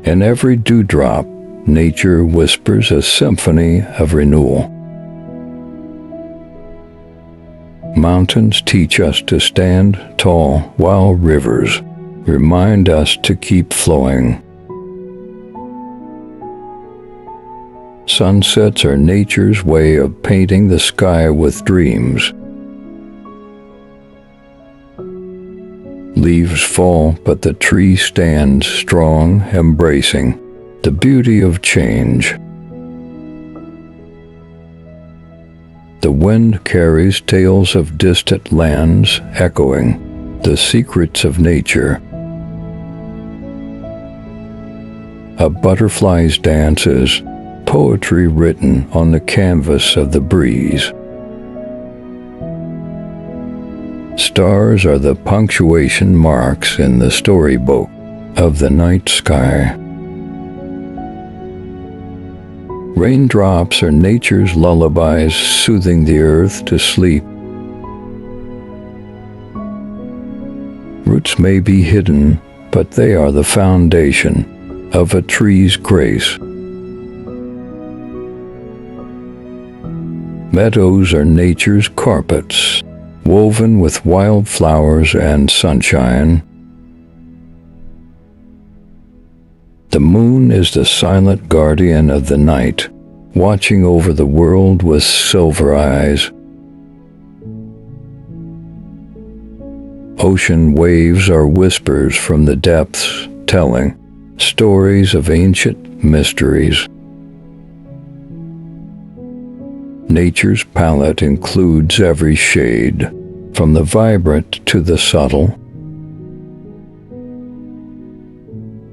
In every dewdrop, nature whispers a symphony of renewal. Mountains teach us to stand tall, while rivers remind us to keep flowing. Sunsets are nature's way of painting the sky with dreams. Leaves fall, but the tree stands strong, embracing the beauty of change. The wind carries tales of distant lands, echoing the secrets of nature. A butterfly's dance is poetry written on the canvas of the breeze. Stars are the punctuation marks in the storybook of the night sky. Raindrops are nature's lullabies, soothing the earth to sleep. Roots may be hidden, but they are the foundation of a tree's grace. Meadows are nature's carpets, woven with wildflowers and sunshine. The moon is the silent guardian of the night, watching over the world with silver eyes. Ocean waves are whispers from the depths, telling stories of ancient mysteries. Nature's palette includes every shade, from the vibrant to the subtle.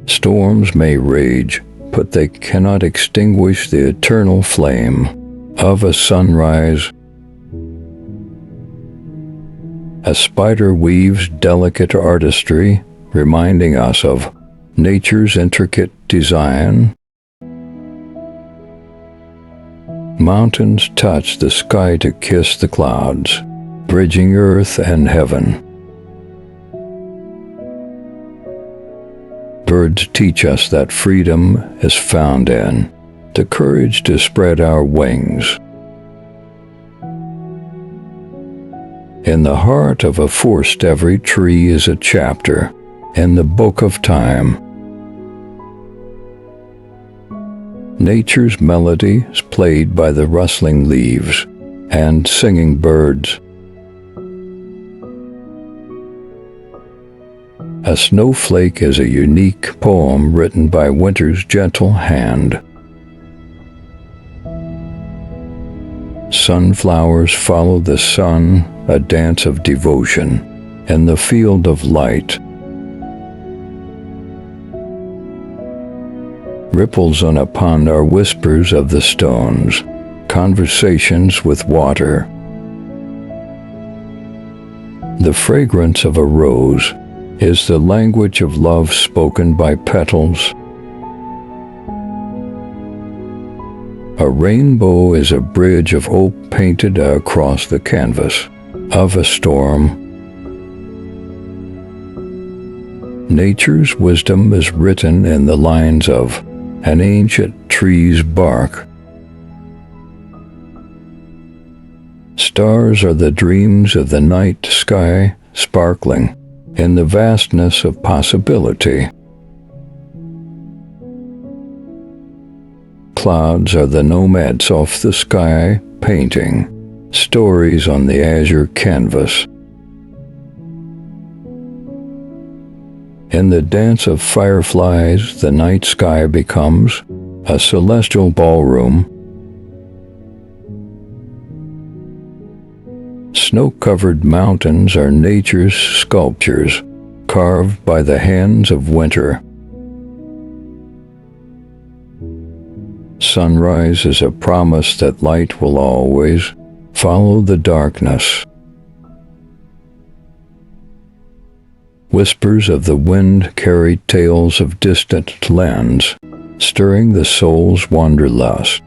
Storms may rage, but they cannot extinguish the eternal flame of a sunrise. A spider weaves delicate artistry, reminding us of nature's intricate design. Mountains touch the sky to kiss the clouds, bridging earth and heaven. Birds teach us that freedom is found in the courage to spread our wings. In the heart of a forest, every tree is a chapter in the book of time. Nature's melody is played by the rustling leaves and singing birds. A snowflake is a unique poem written by winter's gentle hand. Sunflowers follow the sun, a dance of devotion in the field of light. Ripples on a pond are whispers of the stones, conversations with water. The fragrance of a rose is the language of love spoken by petals. A rainbow is a bridge of hope painted across the canvas of a storm. Nature's wisdom is written in the lines of an ancient tree's bark. Stars are the dreams of the night sky, sparkling in the vastness of possibility. Clouds are the nomads off the sky, painting stories on the azure canvas. In the dance of fireflies, the night sky becomes a celestial ballroom. Snow-covered mountains are nature's sculptures, carved by the hands of winter. Sunrise is a promise that light will always follow the darkness. Whispers of the wind carry tales of distant lands, stirring the soul's wanderlust.